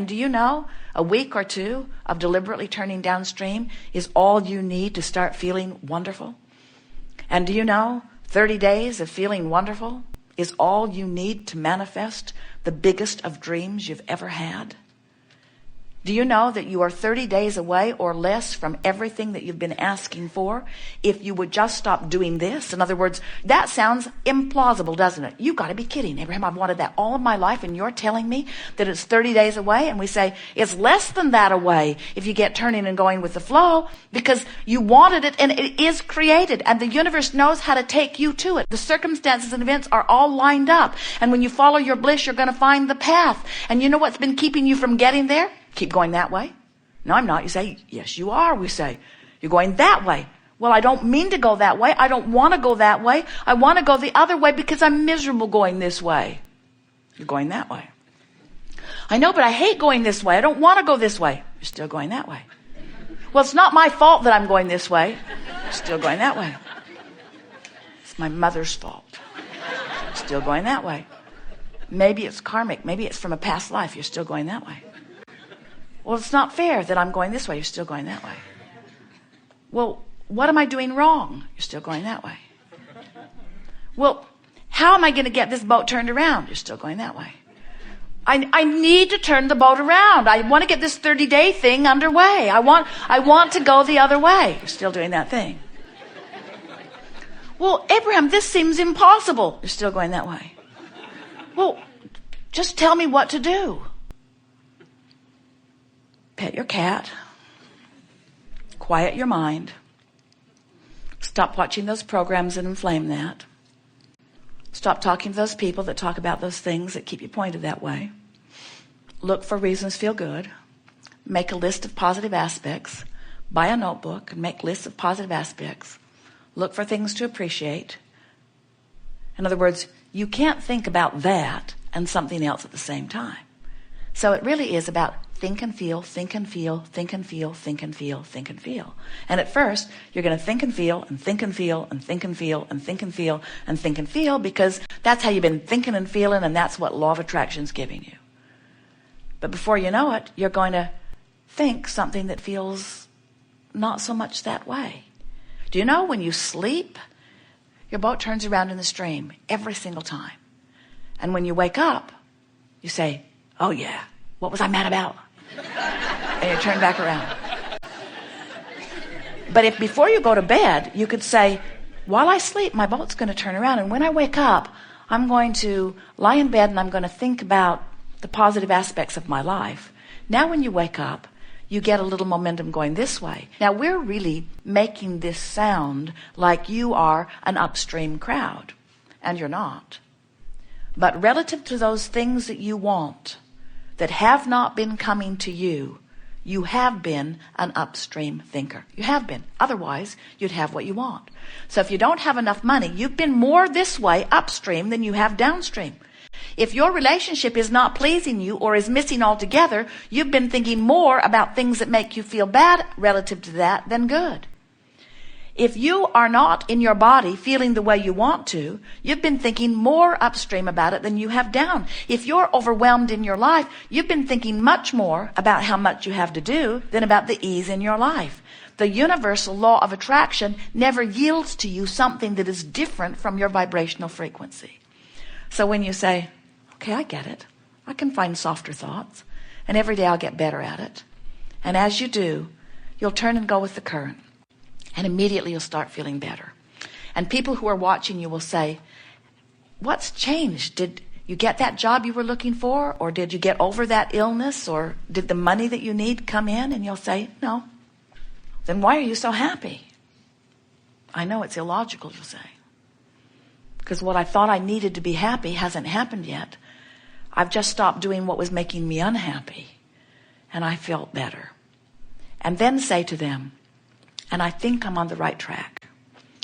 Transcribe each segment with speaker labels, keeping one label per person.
Speaker 1: And do you know, a week or two of deliberately turning downstream is all you need to start feeling wonderful? And do you know, 30 days of feeling wonderful is all you need to manifest the biggest of dreams you've ever had? Do you know that you are 30 days away or less from everything that you've been asking for if you would just stop doing this? In other words, that sounds implausible, doesn't it? You've got to be kidding, Abraham. I've wanted that all of my life, and you're telling me that it's 30 days away? And we say, it's less than that away if you get turning and going with the flow, because you wanted it and it is created, and the universe knows how to take you to it. The circumstances and events are all lined up, and when you follow your bliss, you're going to find the path. And you know what's been keeping you from getting there? Keep going that way? No, I'm not. You say, yes, you are. We say, you're going that way. Well, I don't mean to go that way. I don't want to go that way. I want to go the other way because I'm miserable going this way. You're going that way. I know, but I hate going this way. I don't want to go this way. You're still going that way. Well, it's not my fault that I'm going this way. You're still going that way. It's my mother's fault. Still going that way. Maybe it's karmic. Maybe it's from a past life. You're still going that way. Well, it's not fair that I'm going this way. You're still going that way. Well, what am I doing wrong? You're still going that way. Well, how am I going to get this boat turned around? You're still going that way. I need to turn the boat around. I want to get this 30-day thing underway. I want to go the other way. You're still doing that thing. Well, Abraham, this seems impossible. You're still going that way. Well, just tell me what to do. Pet your cat. Quiet your mind. Stop watching those programs that inflame that. Stop talking to those people that talk about those things that keep you pointed that way. Look for reasons to feel good. Make a list of positive aspects. Buy a notebook and make lists of positive aspects. Look for things to appreciate. In other words, you can't think about that and something else at the same time. So it really is about think and feel, think and feel, think and feel, think and feel, think and feel. And at first, you're going to think and feel and think and feel and think and feel and think and feel and think and feel, because that's how you've been thinking and feeling, and that's what law of attraction's giving you. But before you know it, you're going to think something that feels not so much that way. Do you know when you sleep, your boat turns around in the stream every single time. And when you wake up, you say, oh yeah, what was I mad about? And you turn back around. But if before you go to bed, you could say, while I sleep, my boat's going to turn around. And when I wake up, I'm going to lie in bed and I'm going to think about the positive aspects of my life. Now when you wake up, you get a little momentum going this way. Now we're really making this sound like you are an upstream crowd. And you're not. But relative to those things that you want, that have not been coming to you, you have been an upstream thinker. You have been. Otherwise, you'd have what you want. So if you don't have enough money, you've been more this way upstream than you have downstream. If your relationship is not pleasing you or is missing altogether, you've been thinking more about things that make you feel bad relative to that than good. If you are not in your body feeling the way you want to, you've been thinking more upstream about it than you have down. If you're overwhelmed in your life, you've been thinking much more about how much you have to do than about the ease in your life. The universal law of attraction never yields to you something that is different from your vibrational frequency. So when you say, okay, I get it. I can find softer thoughts. And every day I'll get better at it. And as you do, you'll turn and go with the current. And immediately you'll start feeling better. And people who are watching you will say, what's changed? Did you get that job you were looking for? Or did you get over that illness? Or did the money that you need come in? And you'll say, no. Then why are you so happy? I know it's illogical, you'll say. Because what I thought I needed to be happy hasn't happened yet. I've just stopped doing what was making me unhappy. And I felt better. And then say to them, and I think I'm on the right track.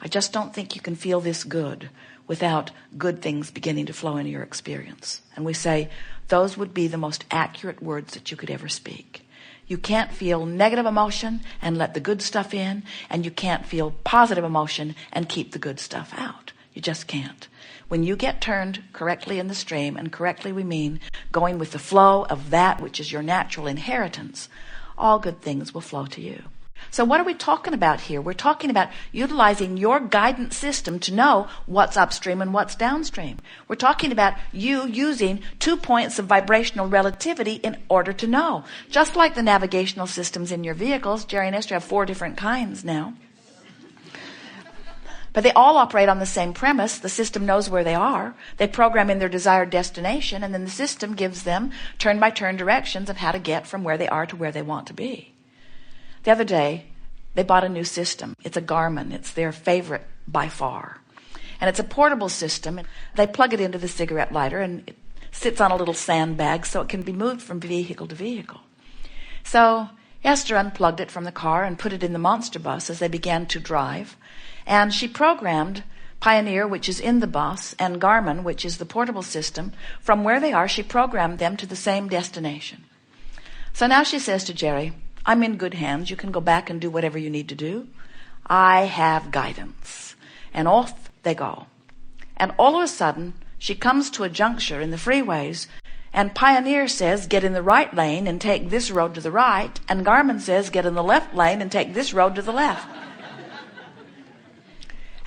Speaker 1: I just don't think you can feel this good without good things beginning to flow into your experience. And we say, those would be the most accurate words that you could ever speak. You can't feel negative emotion and let the good stuff in, and you can't feel positive emotion and keep the good stuff out. You just can't. When you get turned correctly in the stream, and correctly we mean going with the flow of that which is your natural inheritance, all good things will flow to you. So what are we talking about here? We're talking about utilizing your guidance system to know what's upstream and what's downstream. We're talking about you using 2 points of vibrational relativity in order to know. Just like the navigational systems in your vehicles, Jerry and Esther have 4 different kinds now. But they all operate on the same premise. The system knows where they are. They program in their desired destination, and then the system gives them turn-by-turn directions of how to get from where they are to where they want to be. The other day, they bought a new system. It's a Garmin. It's their favorite by far. And it's a portable system. They plug it into the cigarette lighter, and it sits on a little sandbag so it can be moved from vehicle to vehicle. So Esther unplugged it from the car and put it in the monster bus as they began to drive. And she programmed Pioneer, which is in the bus, and Garmin, which is the portable system. From where they are, she programmed them to the same destination. So now she says to Jerry, I'm in good hands. You can go back and do whatever you need to do. I have guidance. And off they go. And all of a sudden, she comes to a juncture in the freeways, and Pioneer says, get in the right lane and take this road to the right. And Garmin says, get in the left lane and take this road to the left.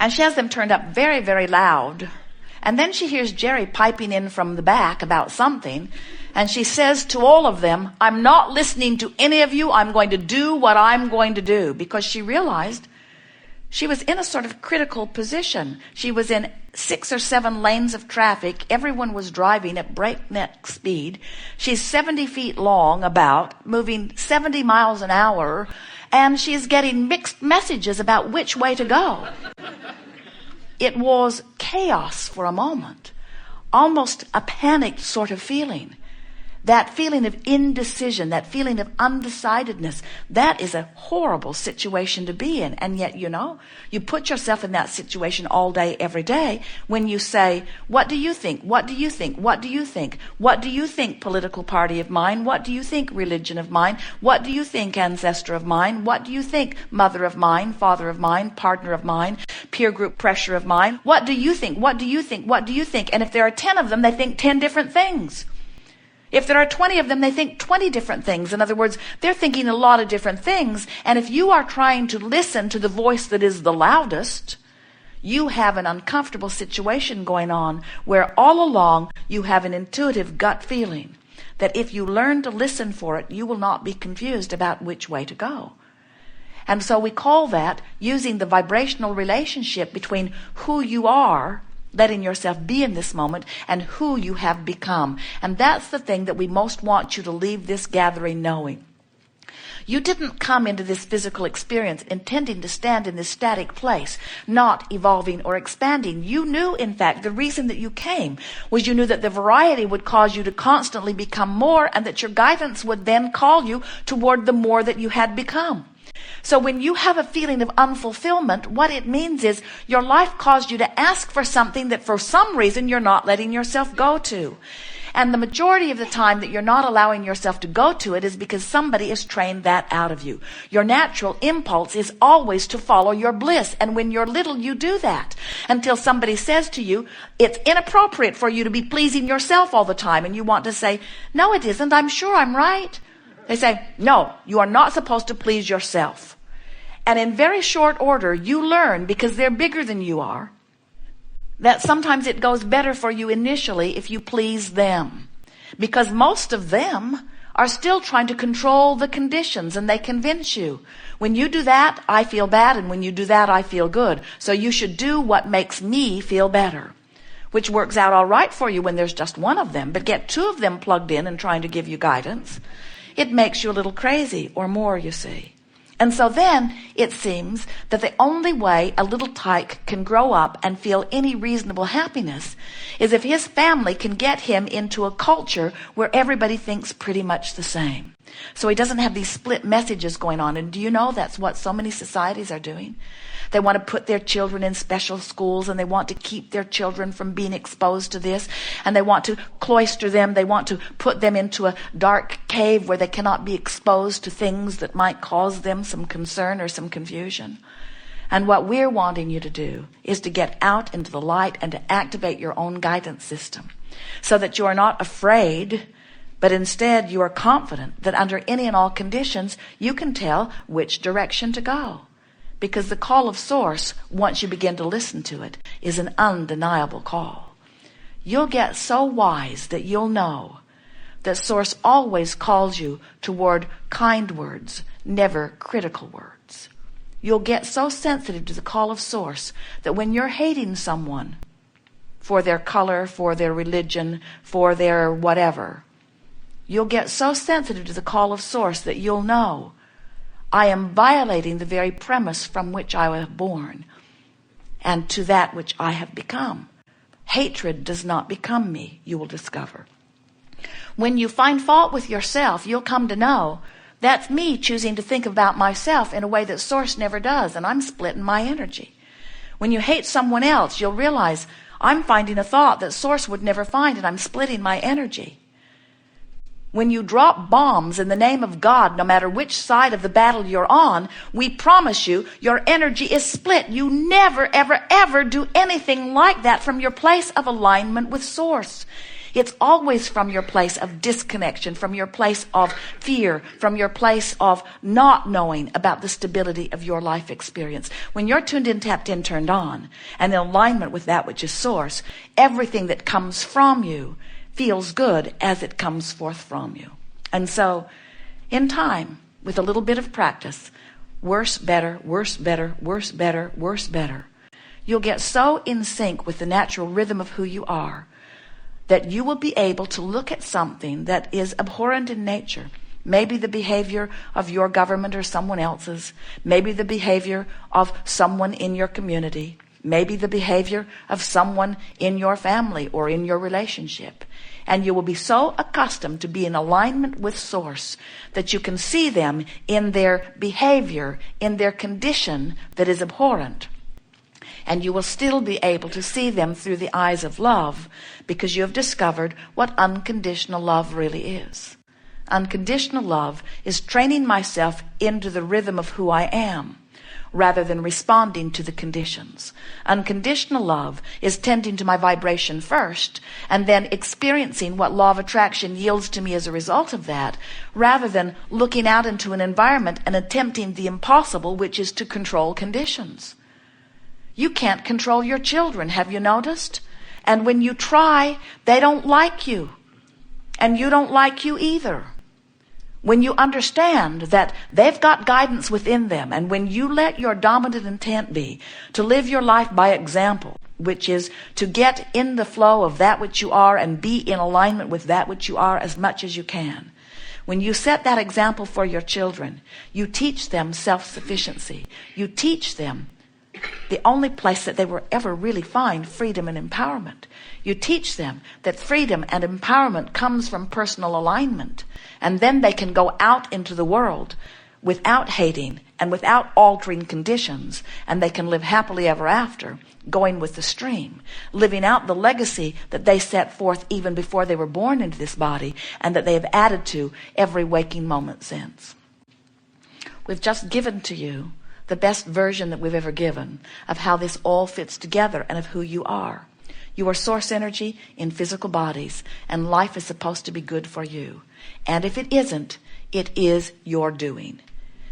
Speaker 1: And she has them turned up very, very loud. And then she hears Jerry piping in from the back about something. And she says to all of them, I'm not listening to any of you. I'm going to do what I'm going to do. Because she realized she was in a sort of critical position. She was in 6 or 7 lanes of traffic. Everyone was driving at breakneck speed. She's 70 feet long, about, moving 70 miles an hour. And she's getting mixed messages about which way to go. It was chaos for a moment. Almost a panicked sort of feeling. That feeling of indecision, that feeling of undecidedness, that is a horrible situation to be in. And yet, you put yourself in that situation all day, every day, when you say, what do you think? What do you think? What do you think? What do you think, political party of mine? What do you think, religion of mine? What do you think, ancestor of mine? What do you think, mother of mine, father of mine, partner of mine, peer group pressure of mine? What do you think? What do you think? What do you think? And if there are 10 of them, they think 10 different things. If there are 20 of them, they think 20 different things. In other words, they're thinking a lot of different things. And if you are trying to listen to the voice that is the loudest, you have an uncomfortable situation going on where all along you have an intuitive gut feeling that if you learn to listen for it, you will not be confused about which way to go. And so we call that using the vibrational relationship between who you are, letting yourself be in this moment, and who you have become. And that's the thing that we most want you to leave this gathering knowing. You didn't come into this physical experience intending to stand in this static place, not evolving or expanding. You knew, in fact, the reason that you came was you knew that the variety would cause you to constantly become more, and that your guidance would then call you toward the more that you had become. So when you have a feeling of unfulfillment, what it means is your life caused you to ask for something that for some reason you're not letting yourself go to. And the majority of the time that you're not allowing yourself to go to it is because somebody has trained that out of you. Your natural impulse is always to follow your bliss. And when you're little, you do that until somebody says to you, it's inappropriate for you to be pleasing yourself all the time. And you want to say, no, it isn't. I'm sure I'm right. They say, no, you are not supposed to please yourself. And in very short order, you learn, because they're bigger than you are, that sometimes it goes better for you initially if you please them. Because most of them are still trying to control the conditions, and they convince you, when you do that, I feel bad, and when you do that, I feel good. So you should do what makes me feel better. Which works out all right for you when there's just one of them. But get 2 of them plugged in and trying to give you guidance, it makes you a little crazy, or more, you see. And so then it seems that the only way a little tyke can grow up and feel any reasonable happiness is if his family can get him into a culture where everybody thinks pretty much the same. So he doesn't have these split messages going on. And do you know that's what so many societies are doing? They want to put their children in special schools, and they want to keep their children from being exposed to this, and they want to cloister them. They want to put them into a dark cave where they cannot be exposed to things that might cause them some concern or some confusion. And what we're wanting you to do is to get out into the light and to activate your own guidance system so that you are not afraid, but instead you are confident that under any and all conditions you can tell which direction to go. Because the call of Source, once you begin to listen to it, is an undeniable call. You'll get so wise that you'll know that Source always calls you toward kind words, never critical words. You'll get so sensitive to the call of Source that when you're hating someone for their color, for their religion, for their whatever, you'll get so sensitive to the call of Source that you'll know, I am violating the very premise from which I was born and to that which I have become. Hatred does not become me, you will discover. When you find fault with yourself, you'll come to know that's me choosing to think about myself in a way that Source never does, and I'm splitting my energy. When you hate someone else, you'll realize I'm finding a thought that Source would never find, and I'm splitting my energy. When you drop bombs in the name of God, no matter which side of the battle you're on, we promise you your energy is split. You never, ever, ever do anything like that from your place of alignment with Source. It's always from your place of disconnection, from your place of fear, from your place of not knowing about the stability of your life experience. When you're tuned in, tapped in, turned on, and in alignment with that which is Source, everything that comes from you feels good as it comes forth from you. And so, in time, with a little bit of practice, worse, better, worse, better, worse, better, worse, better, you'll get so in sync with the natural rhythm of who you are that you will be able to look at something that is abhorrent in nature, maybe the behavior of your government or someone else's, maybe the behavior of someone in your community, maybe the behavior of someone in your family or in your relationship. And you will be so accustomed to be in alignment with Source that you can see them in their behavior, in their condition that is abhorrent. And you will still be able to see them through the eyes of love because you have discovered what unconditional love really is. Unconditional love is training myself into the rhythm of who I am, rather than responding to the conditions. Unconditional love is tending to my vibration first and then experiencing what law of attraction yields to me as a result of that, rather than looking out into an environment and attempting the impossible, which is to control conditions. You can't control your children, have you noticed? And when you try, they don't like you. And you don't like you either. When you understand that they've got guidance within them, and when you let your dominant intent be to live your life by example, which is to get in the flow of that which you are and be in alignment with that which you are as much as you can. When you set that example for your children, you teach them self-sufficiency. You teach them the only place that they will ever really find freedom and empowerment. You teach them that freedom and empowerment comes from personal alignment, and then they can go out into the world without hating and without altering conditions, and they can live happily ever after, going with the stream, living out the legacy that they set forth even before they were born into this body, and that they have added to every waking moment since. We've just given to you the best version that we've ever given of how this all fits together and of who you are. You are Source energy in physical bodies, and life is supposed to be good for you. And if it isn't, it is your doing.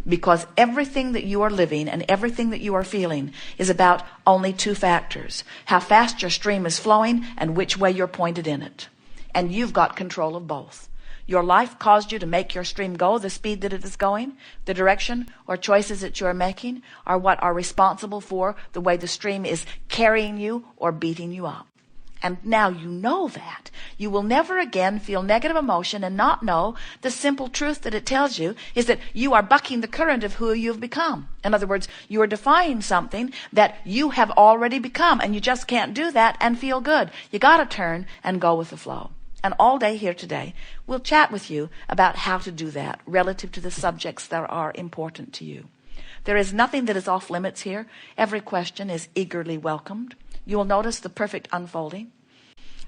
Speaker 1: Because everything that you are living and everything that you are feeling is about only two factors: how fast your stream is flowing and which way you're pointed in it. And you've got control of both. Your life caused you to make your stream go the speed that it is going. The direction or choices that you are making are what are responsible for the way the stream is carrying you or beating you up. And now you know that. You will never again feel negative emotion and not know the simple truth that it tells you is that you are bucking the current of who you've become. In other words, you are defying something that you have already become, and you just can't do that and feel good. You got to turn and go with the flow. And all day here today, we'll chat with you about how to do that relative to the subjects that are important to you. There is nothing that is off limits here. Every question is eagerly welcomed. You will notice the perfect unfolding.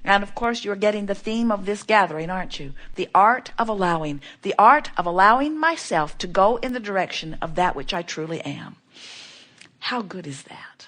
Speaker 1: And of course, you're getting the theme of this gathering, aren't you? The art of allowing. The art of allowing myself to go in the direction of that which I truly am. How good is that?